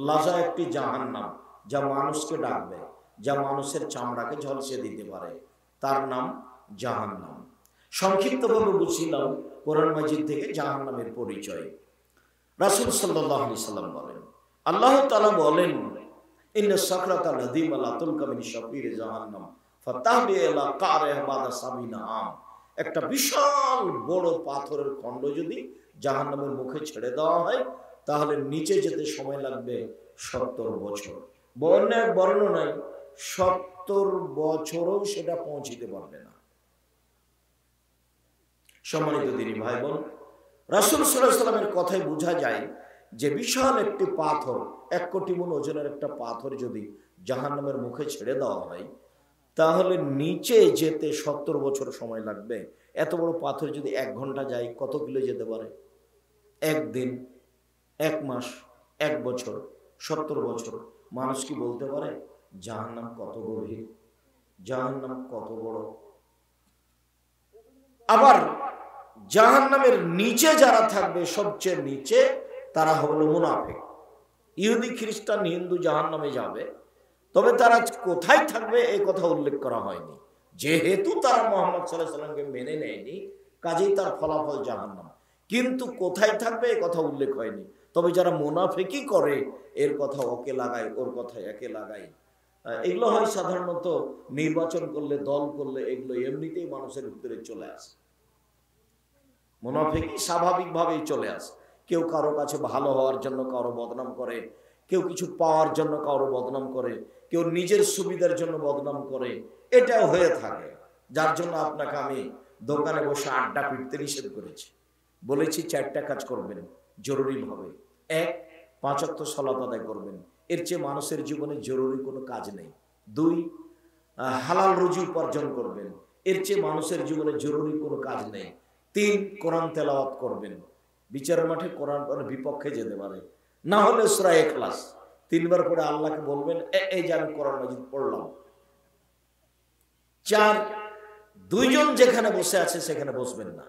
লাজা একটি জাহান্নাম, যা মানুষকে ডাকবে, যা মানুষের চামড়াকে ঝলসে দিতে পারে, তার নাম জাহান্নাম। সংক্ষিপ্তভাবে বুঝছিলাম কোরআন মাজিদ থেকে জাহান্নামের পরিচয়। রাসূল সাল্লাল্লাহু আলাইহি সাল্লাম বলেন, আল্লাহ তাআলা বলেন, ইন্না সাকরাতা লাযীমা লা তুলকা মিন শাফির জাহান্নাম ফাতাহবি ইলা কারিহা বাদা সাবিনা আম। একটা বিশাল বড় পাথরের খণ্ড যদি জাহান্নামের মুখে ছেড়ে দেওয়া হয়, তাহলে নিচে যেতে সময় লাগবে 70 বছর। বর্ণনায় 70 বছরও সেটা পৌঁছিতে পারবে না। সম্মানিত দিনী ভাই বোন, রাসূল সাল্লাল্লাহু আলাইহি সাল্লামের কথায় বোঝা যায় যে বিশাল একটি পাথর, 1 কোটি মণ ওজনের একটা পাথর যদি জাহান্নামের মুখে ছেড়ে দেওয়া হয়, তাহলে নিচে যেতে 70 বছর সময় লাগবে। এত বড় পাথর যদি 1 ঘন্টা যায়, কত কিলো যেতে পারে? 1 দিন, 1 মাস, 1 বছর, 70 বছর। মানুষ কি বলতে পারে জাহান্নাম কত গভীর, জাহান্নাম কত বড়? আবার জাহান্নামের নিচে যারা থাকবে, সবচেয়ে নিচে, তারা হলো মুনাফিক। ইহুদি, খ্রিস্টান, হিন্দু জাহান্নামে যাবে, তবে তারা কোথায় থাকবে এই কথা উল্লেখ করা হয়নি। যেহেতু তারা মুহাম্মদ সাল্লাল্লাহু আলাইহি সাল্লামকে মেনে নেয়নি, কাজেই তার ফলাফল জাহান্নাম। কিন্তু কোথায় থাকবে এই কথা উল্লেখ হয়নি। তবে যারা মুনাফিকি করে, এর কথা ওকে লাগায়, ওর কথা একে লাগায়, এগুলো হয় সাধারণত নির্বাচন করলে, দল করলে, এগুলো এমনিতেই মানুষের ভিতরে চলে আসে। মুনাফিকি স্বাভাবিকভাবেই চলে আসে। কেউ কারো কাছে ভালো হওয়ার জন্য কারো বদনাম করে, কেউ কিছু পাওয়ার জন্য কারো বদনাম করে, কেউ নিজের সুবিধার জন্য বদনাম করে। এটাও হয়ে থাকে। যার জন্য আপনাকে আমি দোকানে বসে আড্ডা পিটতে নিষেধ করেছি। বলেছি 4টা কাজ করবেন জরুরিভাবে। 1, 5 ওয়াক্ত সালাত আদায় করবেন। এর চেয়ে মানুষের জীবনে জরুরি কোনো কাজ নেই। 2, হালাল রুজি উপার্জন করবেন। এর চেয়ে মানুষের জীবনে জরুরি কোনো কাজ নেই। 3, কোরআন তেলাওয়াত করবেন। বিচারের মাঠে কোরআন বিপক্ষে যেতে পারে, না হলে সূরা ইখলাস 3 বার করে আল্লাহকে বলবেন, এই যে আমি কোরআন মাজিদ পড়লাম। 4, 2 জন যেখানে বসে আছে সেখানে বসবেন না,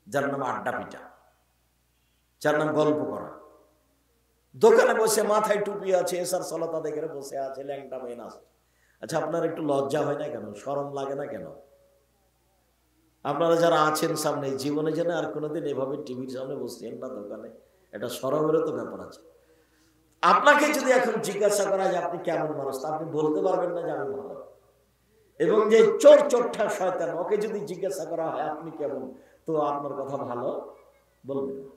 যার নাম আড্ডা পিটা, যার নাম গল্প করা। দোকানে বসে মাথায় টুপি আছে, এসার সালাত আদায় করে বসে আছে, ল্যাংটা মেয়ে আছে। আচ্ছা, আপনার একটু লজ্জা হয় না কেন? শরম লাগে না কেন? আপনারা যারা আছেন সামনে, জীবনে যেন আর কোনোদিন এভাবে টিভির সামনে বসছেন না দোকানে, এটা শরমেরও তো ব্যাপার আছে। আপনাকে যদি এখন জিজ্ঞাসা করা যায় আপনি কেমন মানুষ, তা আপনি বলতে পারবেন না যে আমি ভালো। এবং যে চোর চোরঠা শয়তান, ওকে যদি জিজ্ঞাসা করা হয় আপনি কেমন, তো আপনার কথা ভালো বলবেন না।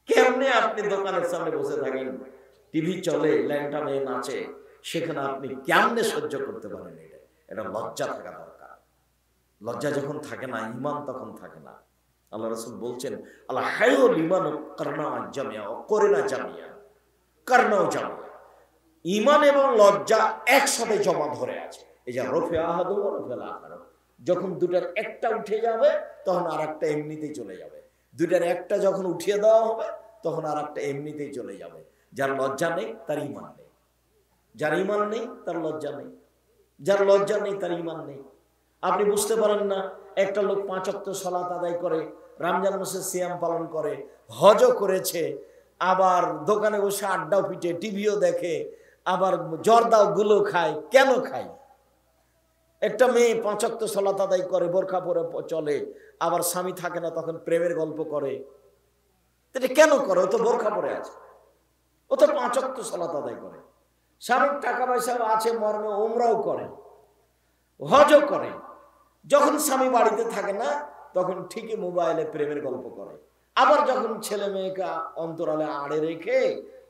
কেমনে আপনি দোকানের সামনে বসে থাকেন, টিভি চলে, ল্যাংটা মেয়ে নাচে, সেখানে আপনি কেমনে সহ্য করতে পারেন? এটা লজ্জা থাকা দরকার। লজ্জা যখন থাকে না, ঈমান তখন থাকে না। আল্লাহ রাসূল বলছেন, আল্লাহ হায়ুল ঈমান কারনা জামিয়া ও করিনা জামিয়া, কারনাও জামিয়া। ঈমান এবং লজ্জা একসাথে জমা ধরে আছে। এই যে রফে আহাদু ওয়া রফিল আখার, যখন দুটার একটা উঠে যাবে তখন আরেকটা এমনিতেই চলে যাবে। দুটার একটা যখন উঠিয়ে দেওয়া হবে তখন আরেকটা এমনিতেই চলে যাবে। যার লজ্জা নেই তার ঈমান নেই, যার ঈমান নেই তার লজ্জা নেই, যার লজ্জা নেই তার ঈমান নেই। আপনি বুঝতে পারেন না, একটা লোক 5 ওয়াক্ত সালাত আদায় করে, রমজান মাসে সিয়াম পালন করে, হজও করেছে, আবার দোকানে বসে আড্ডাও পিটে, টিভিও দেখে, আবার জর্দাও গুলো খায়। কেন খায়? একটা মেয়ে 5 ওয়াক্ত সালাত আদায় করে, বোরকা পরে চলে, আবার স্বামী থাকে না তখন প্রেমের গল্প করে। এটা কেন করে? ও তো বোরকা পরে আছে, ও তো 5 ওয়াক্ত সালাত আদায় করে, স্বামীর টাকা পয়সা আছে মর্মে ওমরাও করে, হজও করে। যখন স্বামী বাড়িতে থাকে না তখন ঠিকই মোবাইলে প্রেমের গল্প করে। আবার যখন ছেলে মেয়েকে অন্তরালে আড়ে রেখে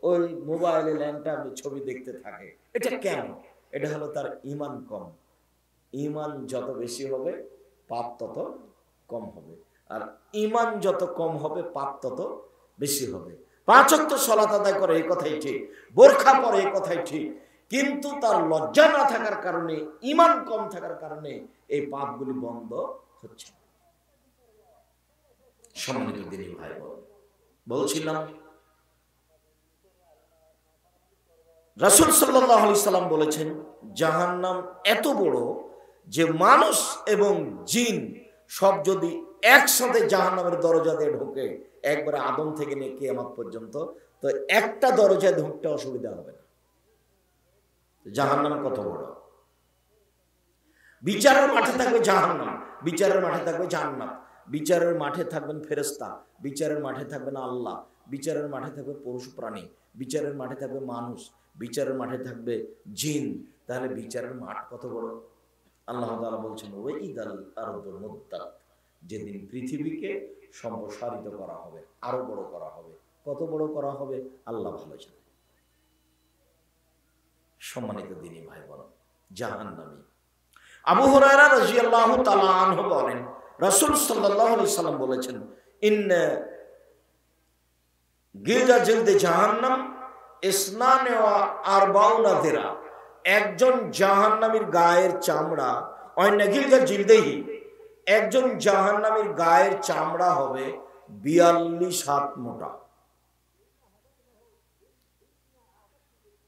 ওই মোবাইলে ল্যাংটা ছবি দেখতে থাকে। এটা কেন? এটা হলো তার ঈমান কম। ঈমান যত বেশি হবে পাপ তত কম হবে, আর ঈমান যত কম হবে পাপ তত বেশি হবে। 5 ওয়াক্ত সালাত আদায় করে এই কথাই ঠিক, বোরখা পরে এই কথাই ঠিক, কিন্তু তার লজ্জা না থাকার কারণে, ঈমান কম থাকার কারণে এই পাপগুলি বন্ধ হচ্ছে। সম্মানিত দিনী ভাই বোন, বলছিলাম রাসূল সাল্লাল্লাহু আলাইহি সাল্লাম বলেছেন, জাহান্নাম এত বড় যে মানুষ এবং জিন সব যদি একসাথে জাহান্নামের দরজা দিয়ে ঢোকে, একবারে আদম থেকে নিয়ে কিয়ামত পর্যন্ত, তো তো একটা দরজায় ঢুকতে অসুবিধা হবে না। জাহান্নাম কত বড়! বিচারের মাঠে থাকবে জাহান্নাম, বিচারের মাঠে থাকবে জান্নাত, বিচারের মাঠে থাকবেন ফেরেশতা, বিচারের মাঠে থাকবেন আল্লাহ, বিচারের মাঠে থাকবে পশু প্রাণী, বিচারের মাঠে থাকবে মানুষ, বিচারের মাঠে থাকবে জিন। তাহলে বিচারের মাঠ কত বড়! আল্লাহ তাআলা বলছেন ওয়াইদাল আরদুল মুদ্দাত, যেদিন পৃথিবীকে সম্প্রসারিত করা হবে, আরো বড় করা হবে। কত বড় করা হবে আল্লাহ ভালো জানেন। সম্মানিত দিনী ভাই বোন, জাহান্নামী আবু হুরায়রা রাদিয়াল্লাহু তাআলা আনহু বলেন, রাসূল সাল্লাল্লাহু আলাইহি সাল্লাম বলেছেন, ইন্না গিলজা জিলদে জাহান্নাম ইসনানে ওয়া আরবাউনা যিরা, একজন জাহান্নামীর গায়ের চামড়া, অন্য গিলজা জিলদেহি, একজন জাহান্নামীর গায়ের চামড়া হবে 42 হাত মোটা।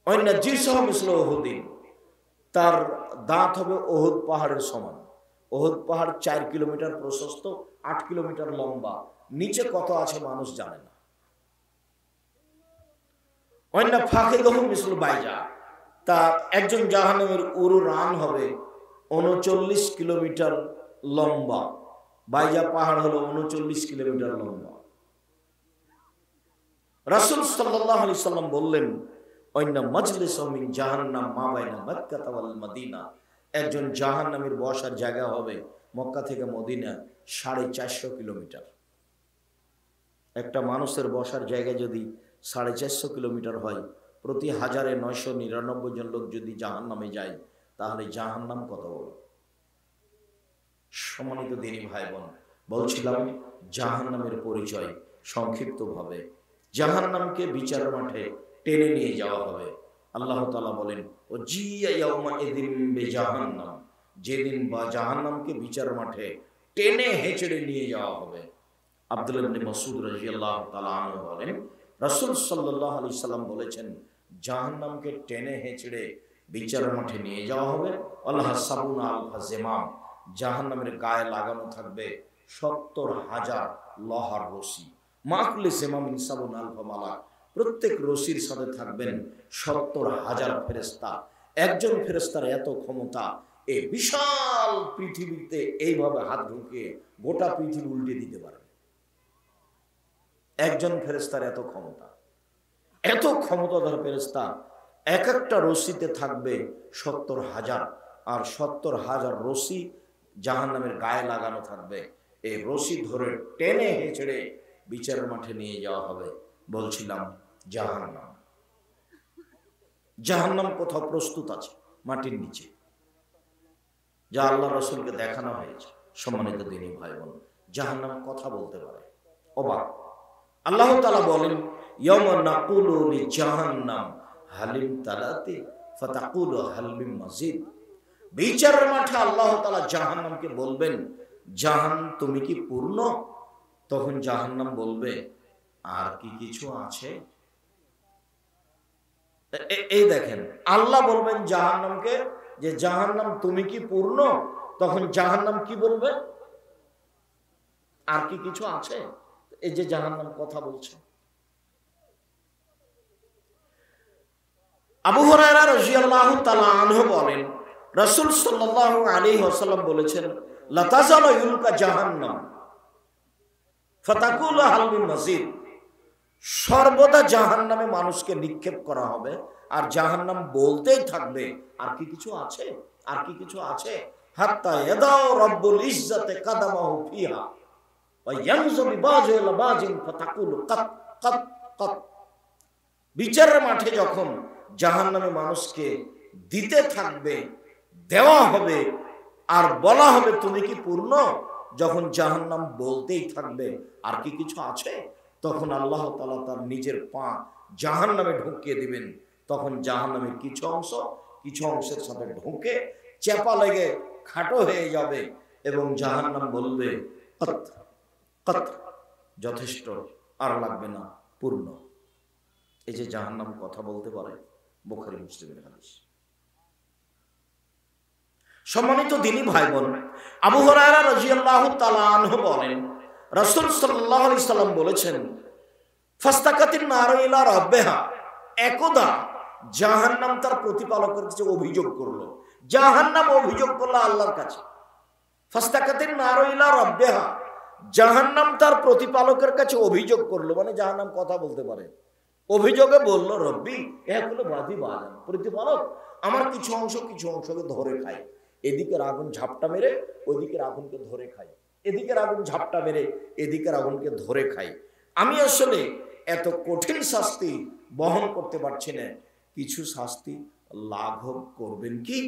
অন্য জিসহ মিসল উহুদিন, তার দাঁত হবে উহুদ পাহাড়ের সমান। উহুদ পাহাড় 4 কিলোমিটার প্রশস্ত, 8 কিলোমিটার লম্বা, নিচে কত আছে মানুষ জানে না। অন্য ফাখিদহু মিসল বাইজা, তার একজন জাহান্নামীর উরু রান হবে 39 কিলোমিটার লম্বা। বাইজা পাহাড় হলো 39 কিলোমিটার লম্বা। রাসূল সাল্লাল্লাহু আলাইহি সাল্লাম বললেন, অন্য মাজলিসু মিন জাহান্নাম মা বাইনা মক্কা ওয়াল মদিনা, একজন জাহান্নামীর বসার জায়গা হবে মক্কা থেকে মদিনা 450 কিলোমিটার। একটা মানুষের বসার জায়গা যদি 450 কিলোমিটার হয়, প্রতি 1999 জন লোক যদি জাহান্নামে যায়, তাহলে জাহান্নাম কত বড়! সম্মানিত দিনী ভাই বোন, বলছিলাম জাহান্নামের পরিচয় সংক্ষিপ্তভাবে। জাহান্নামকে বিচার মাঠে টেনে নিয়ে যাওয়া হবে। আল্লাহ তাআলা বলেন, ও জিয়া ইয়াউমা ইযিম বিজাহান্নাম, যেদিন বা জাহান্নামকে বিচার মাঠে টেনে হেঁচড়ে নিয়ে যাওয়া হবে। আব্দুল্লাহ ইবনে মাসউদ রাদিয়াল্লাহু তাআলা আনহু বলেন, রাসূল সাল্লাল্লাহু আলাইহি সাল্লাম বলেছেন, জাহান্নামকে টেনে হেঁচড়ে বিচার মাঠে নিয়ে যাওয়া হবে। আল্লাহ সাবুনা আলফা জিমাম, জাহান্নামের গায়ে লাগানো থাকবে 70,000 লোহার রশি। মাকুলি জিমামিন সাবুনা আলফা মালাক, প্রত্যেক রশির সাথে থাকবেন 70,000 ফেরেশতা। একজন ফেরেশতার এত ক্ষমতা, এই বিশাল পৃথিবীতে এইভাবে হাত ঢুকিয়ে গোটা পৃথিবী উল্টে দিতে পারে। একজন ফেরেশতার এত ক্ষমতা, এত ক্ষমতাধর ফেরেশতা। এক একটা রশিতে থাকবে 70,000, আর 70,000 রশি জাহান্নামের গায়ে লাগানো থাকবে। এই রশি ধরে টেনে হেঁচড়ে বিচারের মাঠে নিয়ে যাওয়া হবে। বলছিলাম জাহান্নাম, জাহান্নাম কোথাও প্রস্তুত আছে মাটির নিচে, যা আল্লাহ রাসূলকে দেখানো হয়েছে। সম্মানিত দিনী ভাই বোন, জাহান্নাম কথা বলতে পারে, অবাক। আল্লাহ তাআলা বলেন, ইয়াওমা নাকুলু লিজাহান্নাম হালিম তালাতি ফাতাকুলু হাল মিন মাজিদ। বিচারের মাঠে আল্লাহ তাআলা জাহান্নামকে বলবেন, জাহান তুমি কি পূর্ণ? তখন জাহান্নাম বলবে, আর কি কিছু আছে? এই দেখেন, আল্লাহ বলবেন জাহান্নামকে যে, জাহান্নাম তুমি কি পূর্ণ? তখন জাহান্নাম কি বলবে? আর কি কিছু আছে? এই যে জাহান্নাম কথা বলছে। আবু হুরায়রা রাদিয়াল্লাহু তাআলা আনহু বলেন, রাসূল সাল্লাল্লাহু আলাইহি ওয়াসাল্লাম বলেছেন, লা তাযালু ইউলকা জাহান্নাম ফাতাকুলু হাল মিন মাজিদ, সর্বদা জাহান্নামে মানুষকে নিক্ষেপ করা হবে, আর জাহান্নাম বলতেই থাকবে, আর কি কিছু আছে? আর কি কিছু আছে? হাত্তা ইয়াদাউ রাব্বুল ইজ্জাতি কাদামাহু ফিহা ওয়া ইয়ানজু বিবাজি ইলা বাজিন ফাতাকুলু কাত কাত কাত। বিচারের মাঠে যখন জাহান্নামে মানুষকে দিতে থাকবে, দেওয়া হবে, আর বলা হবে তুমি কি পূর্ণ? যখন জাহান্নাম বলতেই থাকবে আর কি কিছু আছে, তখন আল্লাহ তাআলা তার নিজের পা জাহান্নামে ঢুকিয়ে দিবেন। তখন জাহান্নামের কিছু অংশের সাথে ঢুকে চেপা লেগে খাটো হয়ে যাবে, এবং জাহান্নাম বলবে, কত কত, যথেষ্ট, আর লাগবে না, পূর্ণ। এই যে জাহান্নাম কথা বলতে পারে, বুখারী মুসলিমের হাদিস। সম্মানিত দিনী ভাই বোন, আবু হুরায়রা রাদিয়াল্লাহু তাআলা আনহু বলেন, রাসূল সাল্লাল্লাহু আলাইহি সাল্লাম বলেছেন, ফাস্তাকাতিন নারু ইলা রাব্বিহা, একদা জাহান্নাম তার প্রতিপালকের কাছে অভিযোগ করলো। জাহান্নাম অভিযোগ করলো আল্লাহর কাছে। ফাস্তাকাতিন নারু ইলা রাব্বিহা, জাহান্নাম তার প্রতিপালকের কাছে অভিযোগ করলো, মানে জাহান্নাম কথা বলতে পারে। অভিযোগে বলল, রব্বি এগুলো বাদি বাজান, প্রতিপালক আমার কিছু অংশকে ধরে খায়, এদিকের আগুন ঝাপটা মেরে ওইদিকের আগুনকে ধরে খায়, এদিকের আগুন ঝাপটা মেরে এদিকের আগুনকে ধরে খায়। আমি আসলে এত কঠিন শাস্তি বহন করতে পারছি না, কিছু শাস্তি লাঘব করবেন কি,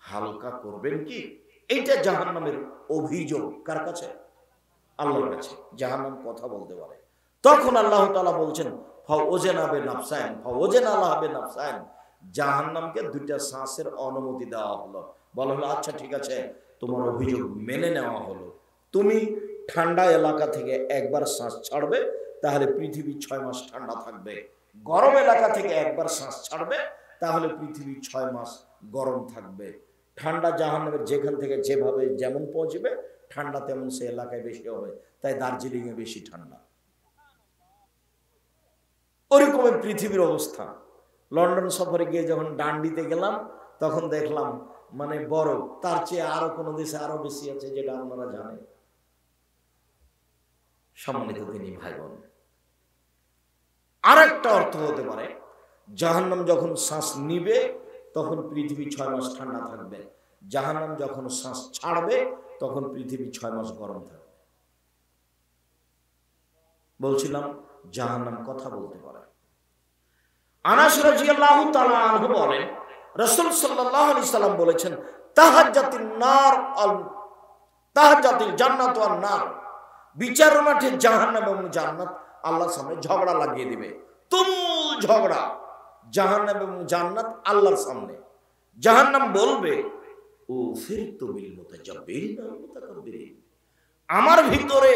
হালকা করবেন কি? এইটা জাহান্নামের অভিযোগ। কার কাছে? আল্লাহর কাছে। জাহান্নাম কথা বলতে পারে। তখন আল্লাহ তাআলা বলছেন, ফাওজানাবে নাফসান ফাওজানালাবে নাফসান, জাহান্নামকে দুইটা শ্বাসের অনুমতি দেওয়া হলো। বলা হলো, আচ্ছা ঠিক আছে, তোমার অভিযোগ মেনে নেওয়া হলো। তুমি ঠান্ডা এলাকা থেকে একবার শ্বাস ছাড়বে, তাহলে পৃথিবী 6 মাস ঠান্ডা থাকবে। গরম এলাকা থেকে একবার শ্বাস ছাড়বে, তাহলে পৃথিবী 6 মাস গরম থাকবে। ঠান্ডা জাহান্নামের যেখান থেকে যেভাবে যেমন পৌঁছবে, ঠান্ডা তেমন সে এলাকায় বেশি হবে। তাই দার্জিলিং এ বেশি ঠান্ডা। ওরকমের পৃথিবীর অবস্থা। লন্ডন সফরে গিয়ে যখন ডান্ডিতে গেলাম, তখন দেখলাম মানে বরফ তার চেয়ে আরো কোনো দেশে আরো বেশি আছে, যেটা আপনারা জানেন। সম্মানিত তিনি ভাই বোন, আর একটা অর্থ হতে পারে, জাহান্নাম যখন শ্বাস নিবে তখন পৃথিবী 6 মাস ঠান্ডা থাকবে। জাহান্নাম যখন শ্বাস ছাড়বে তখন পৃথিবী 6 মাস গরম থাকবে। বলছিলাম জাহান্নাম কথা বলতে পারে। আনাস রাদিয়াল্লাহু তাআলা আনহু বলেন, রাসূল সাল্লাল্লাহু আলাইহি সাল্লাম বলেছেন, তাহাজ্জাতিল জান্নাত ওয়ান নার, বিচার মাঠে জাহান্নাম এবং জান্নাত আল্লাহর সামনে ঝগড়া লাগিয়ে দিবে। তুমুল ঝগড়া, জাহান্নাম এবং জান্নাত আল্লাহর সামনে। জাহান্নাম বলবে, ও ফিরতু বিল মুতাজাব্বিরিন ওয়াল মুতাকাব্বিরিন, আমার ভিতরে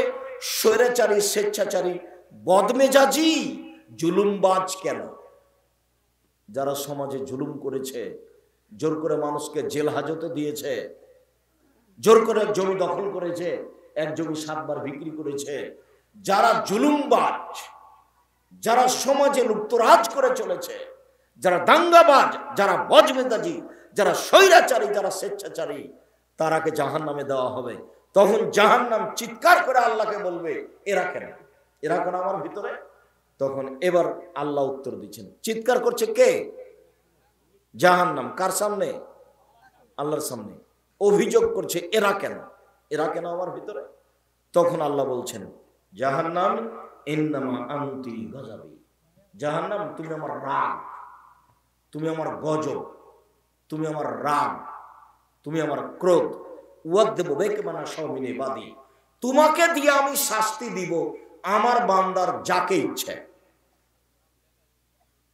স্বৈরাচারী, স্বেচ্ছাচারী, বদমেজাজি, জুলুমবাজ কেন? যারা সমাজে জুলুম করেছে, জোর করে মানুষকে জেল হাজতে দিয়েছে, জোর করে জমি দখল করেছে, এক জমি 7 বার বিক্রি করেছে, যারা জুলুমবাজ, যারা সমাজে লুপ্তরাজ করে চলেছে, যারা দাঙ্গাবাজ, যারা বদমেজাজি, যারা স্বৈরাচারী, যারা স্বেচ্ছাচারী, তারাকে জাহান্নামে দেওয়া হবে। তখন জাহান্নাম চিৎকার করে আল্লাহকে বলবে, এরা কেন, এরা কেন আমার ভিতরে? তখন এবার আল্লাহ উত্তর দিচ্ছেন। চিৎকার করছে কে? জাহান্নাম। কার সামনে? আল্লাহর সামনে। অভিযোগ করছে, এরা কেন, এরা কেন আমার ভিতরে? তখন আল্লাহ বলছেন, জাহান্নাম ইন্নামা আনতি গযাবি, জাহান্নাম তুমি আমার রাগ, তুমি আমার গজব, তুমি আমার রাগ, তুমি আমার ক্রোধ। ওয়াদদেব বেকমানা শাওমিনে বাদি, তোমাকে দিয়ে আমি শাস্তি দিব আমার বান্দার যাকে ইচ্ছে।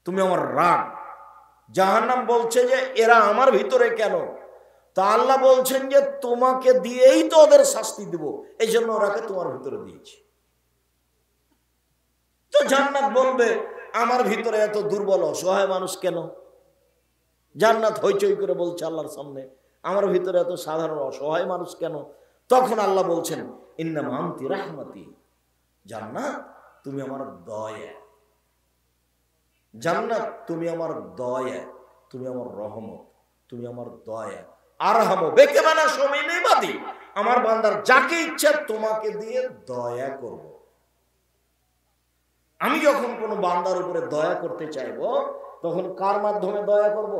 তুমি আমার রাগ। জাহান্নাম বলছে যে এরা আমার ভিতরে কেন? তা আল্লাহ বলছেন যে তোমাকে দিয়েই তো ওদের শাস্তি দিব, এই জন্য ওরাকে তোমার ভিতরে দিয়েছি। তো জান্নাত বলবে, আমার ভিতরে এত দুর্বল অসহায় মানুষ কেন? জান্নাত হইচই করে বলছে আল্লাহর সামনে, আমার ভিতরে এত সাধারণ অসহায় মানুষ কেন? তখন আল্লাহ বলছেন, ইন্নামা আনতি রাহমাতি, জান্নাত তুমি আমার দয়া, জান্নাত তুমি আমার দয়া, তুমি আমার রহমত, তুমি আমার দয়া। আরহামু বেকেমানা শাওমিনে বাদি, আমার বান্দার যাকে ইচ্ছা তোমাকে দিয়ে দয়া করব। আমি যখন কোনো বান্দার উপরে দয়া করতে চাইবো, তখন কার মাধ্যমে দয়া করব?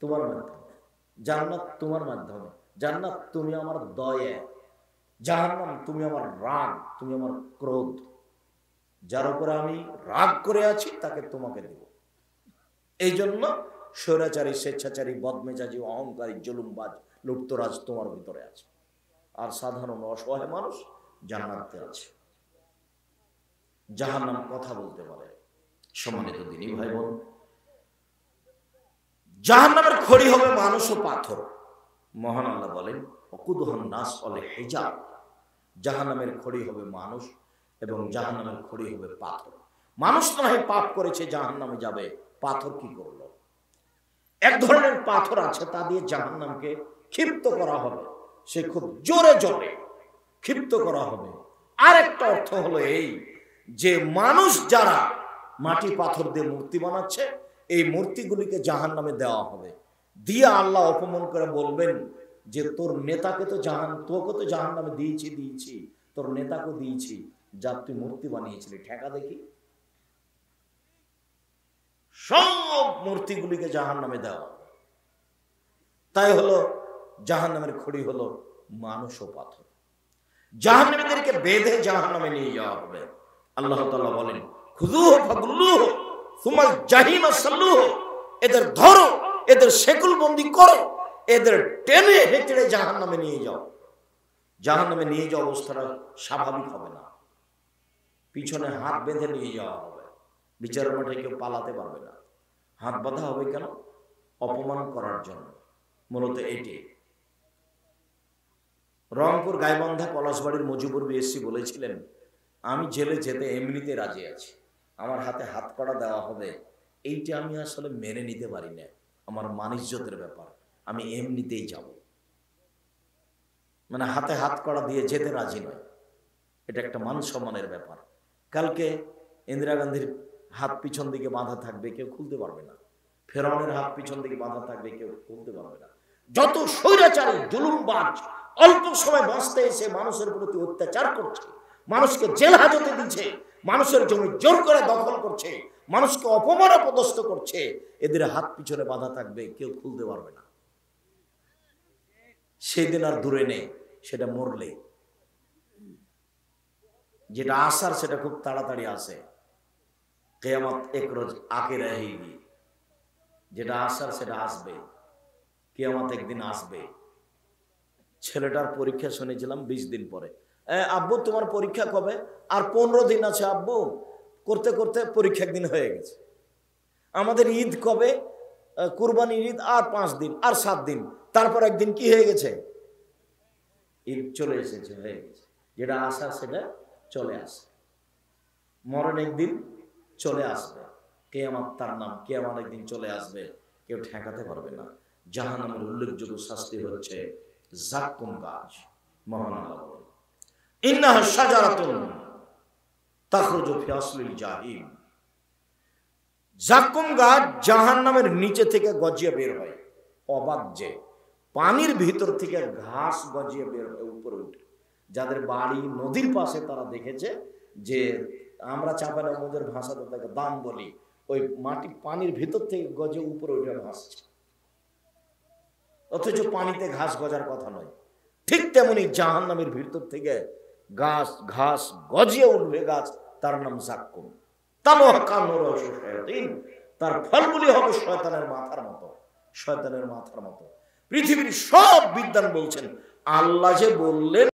তোমার মাধ্যমে। জান্নাত তোমার মাধ্যমে। জান্নাত তুমি আমার দয়া, জাহান্নাম তুমি আমার রাগ, তুমি আমার ক্রোধ। যার উপরে আমি রাগ করে আছি তাকে তোমাকে দেব। এই জন্য স্বৈরাচারী, স্বেচ্ছাচারী, বদমেজাজি, অহংকারী, জুলুমবাজ, লুপ্তরাজ তোমার ভিতরে আছে, আর সাধারণ অসহায় মানুষ জান্নাতে আছে। জাহান্নাম কথা বলতে পারে। সম্মানিত দিনী ভাই বোন, জাহান্নামের খড়ি হবে মানুষ ও পাথর। মহান আল্লাহ বলেন, ওয়াকুদুহান নাস ওয়াল হিজাব, জাহান্নামের খড়ি হবে মানুষ এবং জাহান্নামের খড়ি হবে পাথর। মানুষ না হয় পাপ করেছে, জাহান্নামে যাবে, পাথর কি করলো? এক ধরনের পাথর আছে, তা দিয়ে জাহান্নামকে ক্ষিপ্ত করা হবে, সে খুব জোরে জোরে ক্ষিপ্ত করা হবে। আর একটা অর্থ হলো এই যে মানুষ যারা মাটি পাথর দিয়ে মূর্তি বানাচ্ছে এই মূর্তিগুলিকে জাহান্নামে দেওয়া হবে, দিয়ে আল্লাহ অপমান করে বলবেন যে তোর নেতাকে তো তোকে তো জাহান্নামে দিয়েছি, তোর নেতাকে দিয়েছি, যা তুই মূর্তি বানিয়েছিলি, ঠেকা দেখি। সব মূর্তিগুলিকে জাহান্নামে দেওয়া। তাই হলো জাহান্নামের খড়ি হলো মানুষ ও পাথর। জাহান্নামীদেরকে বেঁধে জাহান্নামে নিয়ে যাওয়া হবে। আল্লাহ তাআলা বলেন খুযুহু ফাগুল্লুহু সুম্মা জাহিমা সাল্লুহু, এদের ধরো, এদের শেকলবন্দি করো, এদের টেনে হেঁচড়ে জাহান্নামে নিয়ে যাও। জাহান্নামে নিয়ে যাওয়া অবস্থাটা স্বাভাবিক হবে না, পিছনে হাত বেঁধে নিয়ে যাওয়া হবে। বিচারের মাঠে কেউ পালাতে পারবে না। হাত বাঁধা হবে কেন? অপমান করার জন্য। মূলত এটি রংপুর গাইবান্ধা পলাশবাড়ির মজিবুর বিএসসি বলেছিলেন, আমি জেলে যেতে এমনিতে রাজি আছি, আমার হাতে হাত কড়া দেওয়া হবে, এইটা আমি আসলে মেনে নিতে পারি না, আমার মান-ইজ্জতের ব্যাপার, আমি এমনিতেই যাব। মানে হাতে হাত কড়া দিয়ে যেতে রাজি নয়, এটা একটা মান সম্মানের ব্যাপার। কালকে ইন্দিরা গান্ধীর হাত পিছন দিকে বাঁধা থাকবে, কেউ খুলতে পারবে না। ফেরাউনের হাত পিছন দিকে বাঁধা থাকবে, কেউ খুলতে পারবে না। যত স্বৈরাচারী জুলুমবাজ অল্প সময় বাঁচতে এসে মানুষের প্রতি অত্যাচার করছে, মানুষকে জেল হাজতে দিচ্ছে, মানুষের জমি জোর করে দখল করছে, মানুষকে অপমান অপদস্থ করছে, এদের হাত পিছনে বাঁধা থাকবে, কেউ খুলতে পারবে না। সেদিন আর দূরে নেই, সেটা মরলে। যেটা আসার সেটা খুব তাড়াতাড়ি আসে। কিয়ামত এক রোজ আকে রহেগি, যেটা আসার সেটা আসবে। কিয়ামত একদিন আসবে। ছেলেটার পরীক্ষা শুনেছিলাম 20 দিন পরে। আব্বু তোমার পরীক্ষা কবে? আর 15 দিন আছে আব্বু। করতে করতে পরীক্ষা একদিন হয়ে গেছে। আমাদের ঈদ কবে? কুরবানির ঈদ আর 5 দিন, আর 7 দিন, তারপর একদিন কি হয়ে গেছে? ঈদ চলে এসেছে, হয়ে গেছে। যেটা আসার সেটা চলে আসে। মরণ একদিন চলে আসবে, কিয়ামত তার নাম, কিয়ামত একদিন চলে আসবে, কেউ ঠেকাতে পারবে না। জাহান্নামের উল্লেখযোগ্য শাস্তি হচ্ছে জাক্কুম গাছ। মহান আল্লাহ বলেন ইন্নাহা শাজারাতুন তাখরুজু ফি আসলিল জাহিম। জাক্কুম গাছ জাহান্নামের নিচে থেকে গজিয়ে বের হয়। অবাক যে পানির ভিতর থেকে ঘাস গজিয়ে বের হয় উপরে উঠে। যাদের বাড়ি নদীর পাশে তারা দেখেছে যে আমরা চাঁপাইনবাবগঞ্জের ভাষাতে তাকে দাম বলি, ওই মাটি পানির ভিতর থেকে গজে উপরে উঠে ভাসছে, অথচ পানিতে ঘাস গজার কথা নয়। ঠিক তেমনি জাহান্নামের ভিতর থেকে ঘাস গজিয়ে উঠবে গাছ, তার নাম জাক্কুম। তার ফলগুলি হবে শয়তানের মাথার মতো, শয়তানের মাথার মতো। পৃথিবীর সব বিদ্বান বলছেন আল্লাহ যে বললেন